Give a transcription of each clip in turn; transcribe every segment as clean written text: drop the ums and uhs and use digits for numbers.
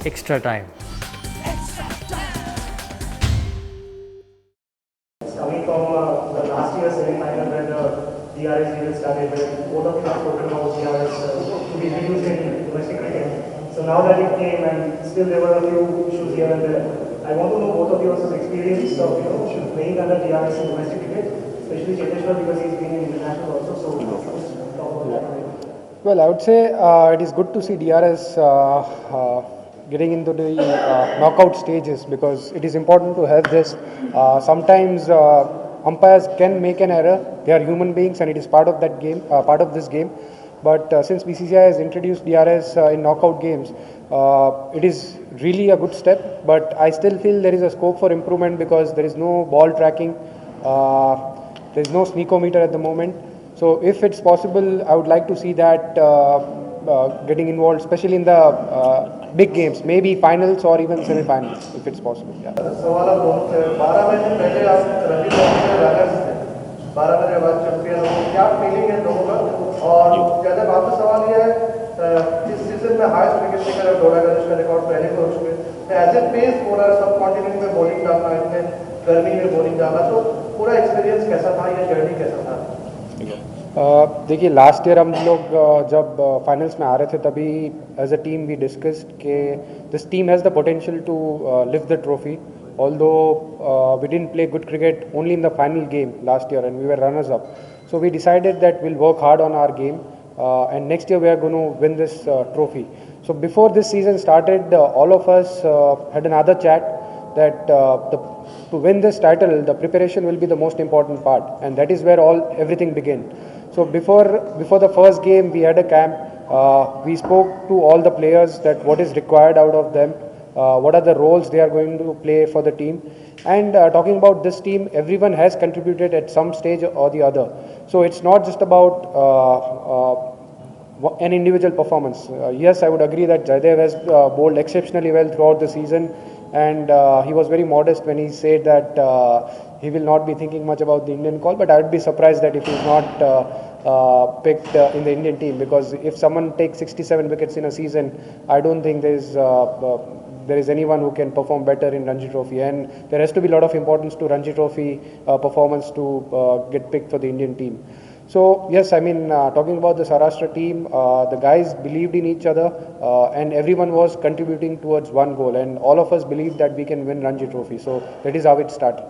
extra time. Coming from the last year's semi-final when the DRS even started, where both of you have spoken about DRS to be reduced in domestic cricket. So now that it came and still there were a few issues here and there, I want to know both of yours experience of playing under DRS in domestic cricket, especially Cheteshwar because he's been in international also. So talk about that. Well, I would say it is good to see DRS getting into the knockout stages because it is important to have this. Sometimes umpires can make an error. They are human beings, and it is part of that game, part of this game. But since BCCI has introduced DRS in knockout games, it is really a good step. But I still feel there is a scope for improvement because there is no ball tracking, there is no sneakometer at the moment. So if it's possible, I would like to see that getting involved, especially in the big games, maybe finals or even semi-finals, if it's possible. Yeah. सवाल आप दोनों से 12 महीने पहले आप Ranji trophy में runners थे 12 महीने बाद चैंपियन हो क्या फीलिंग है दोनों का और जब आपका सवाल ये है इस सीजन में हाईएस्ट विकेट टेकर है दौड़ा का जिसका रिकॉर्ड पहले को हो चुके हैं एज ए पेस बॉलर सब कॉन्टिनेंट में बॉलिंग डालना इतने गर्मी में बॉलिंग डालना तो पूरा एक्सपीरियंस कैसा था या जर्नी कैसा था देखिए लास्ट ईयर हम लोग जब फाइनल्स में आ रहे थे तभी as a team we discussed कि this team has the potential to lift the trophy although we didn't play good cricket only in the final game last year and we were runners up, so we decided that we'll work hard on our game and next year we are going to win this trophy. So before this season started, all of us had another chat that to win this title the preparation will be the most important part, and that is where everything began. So before the first game we had a camp. We spoke to all the players that what is required out of them, what are the roles they are going to play for the team, and talking about this team, everyone has contributed at some stage or the other. So it's not just about an individual performance. Yes, I would agree that Jaydev has bowled exceptionally well throughout the season, and he was very modest when he said that he will not be thinking much about the Indian call, but I would be surprised that if he's not picked in the Indian team, because if someone takes 67 wickets in a season, I don't think there is anyone who can perform better in Ranji Trophy, and there has to be a lot of importance to Ranji Trophy performance to get picked for the Indian team. So yes, I mean talking about the Saurashtra team, the guys believed in each other and everyone was contributing towards one goal, and all of us believed that we can win Ranji Trophy. So that is how it started.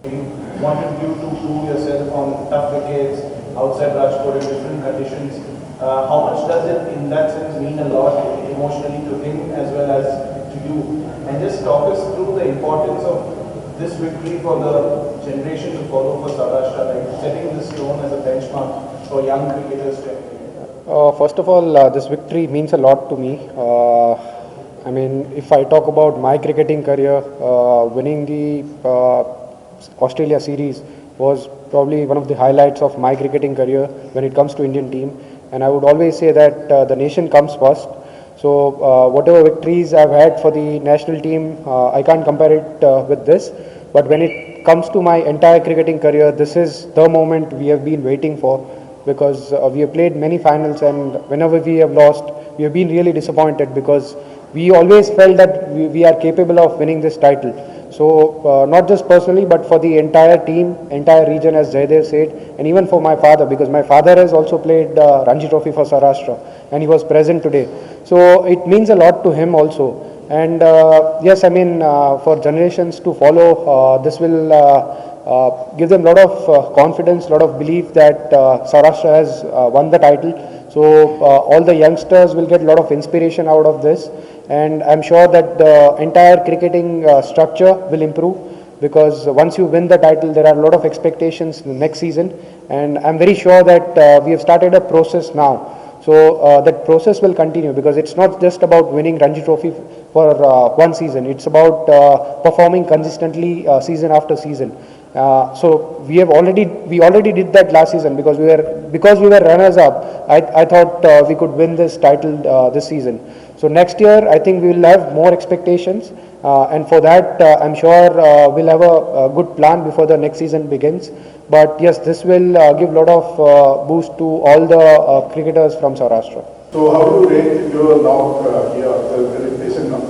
We wanted you to prove yourself on tough wickets outside Rajkot in different conditions. How much does it in that sense mean a lot emotionally to him as well as to you? And just talk us through the importance of this victory for the generation to follow for Saurashtra, like setting this stone as a benchmark for young cricketers. First of all, this victory means a lot to me. I mean, if I talk about my cricketing career, winning the Australia series was probably one of the highlights of my cricketing career when it comes to Indian team, and I would always say that the nation comes first. So whatever victories I've had for the national team, I can't compare it with this, but when it comes to my entire cricketing career, this is the moment we have been waiting for, because we have played many finals, and whenever we have lost, we have been really disappointed because we always felt that we are capable of winning this title. So not just personally, but for the entire team, entire region, as Jaydev said, and even for my father, because my father has also played Ranji Trophy for Saurashtra and he was present today. So it means a lot to him also. And yes, I mean for generations to follow, this will give them a lot of confidence, a lot of belief that Saurashtra has won the title. So all the youngsters will get a lot of inspiration out of this, and I'm sure that the entire cricketing structure will improve, because once you win the title there are a lot of expectations in the next season, and I'm very sure that we have started a process now. So that process will continue, because it's not just about winning Ranji Trophy for one season, it's about performing consistently season after season. So we already did that last season, because we were runners up. I thought we could win this title this season. So next year I think we will have more expectations, and for that I'm sure we'll have a good plan before the next season begins. But yes, this will give a lot of boost to all the cricketers from Saurashtra. So how do you rate your now the reputation now?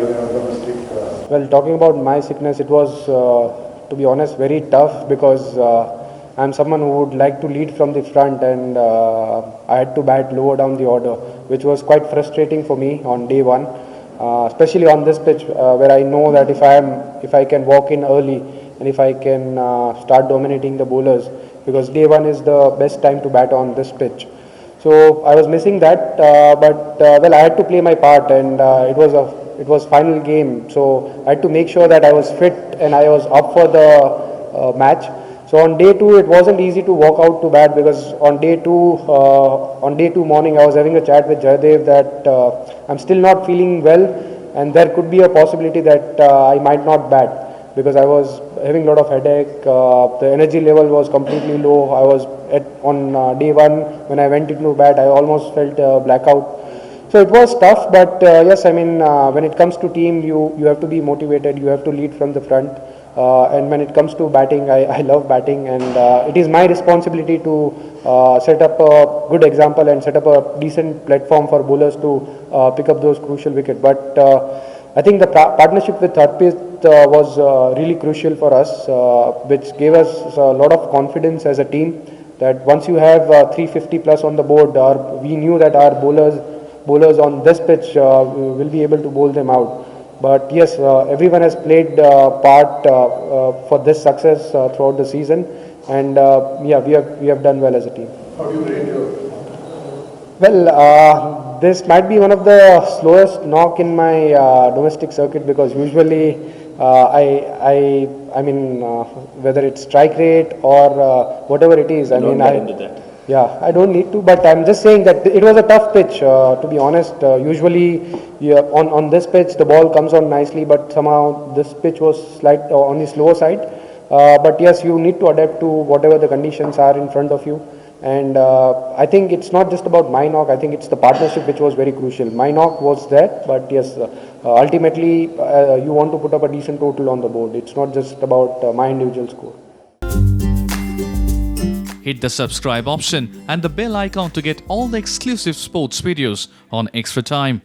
in your domestic? Well, talking about my sickness, it was, to be honest, very tough because I'm someone who would like to lead from the front, and I had to bat lower down the order, which was quite frustrating for me on day one, especially on this pitch where I know that if I can walk in early and if I can start dominating the bowlers, because day one is the best time to bat on this pitch. So I was missing that, but well, I had to play my part, and it was final game. So I had to make sure that I was fit and I was up for the match. So on day two, it wasn't easy to walk out to bat because on day two morning, I was having a chat with Jayadev that I'm still not feeling well, and there could be a possibility that I might not bat because I was having a lot of headache. The energy level was completely low. I was on day one when I went into bat, I almost felt blackout. So it was tough, but yes, I mean when it comes to team, you have to be motivated. You have to lead from the front. And when it comes to batting, I love batting, and it is my responsibility to set up a good example and set up a decent platform for bowlers to pick up those crucial wickets. But I think the partnership with Harpreet was really crucial for us, which gave us a lot of confidence as a team that once you have 350 plus on the board, we knew that our bowlers on this pitch will be able to bowl them out. But yes, everyone has played part for this success throughout the season, and yeah, we have done well as a team. How do you rate your? Well, this might be one of the slowest knock in my domestic circuit because usually I mean whether it's strike rate or whatever it is, yeah, I don't need to, but I'm just saying that it was a tough pitch. To be honest, usually on this pitch the ball comes on nicely, but somehow this pitch was slight on the slower side. But yes, you need to adapt to whatever the conditions are in front of you. And I think it's not just about my knock. I think it's the partnership which was very crucial. My knock was there, but yes, ultimately you want to put up a decent total on the board. It's not just about my individual score. Hit the subscribe option and the bell icon to get all the exclusive sports videos on Extra Time.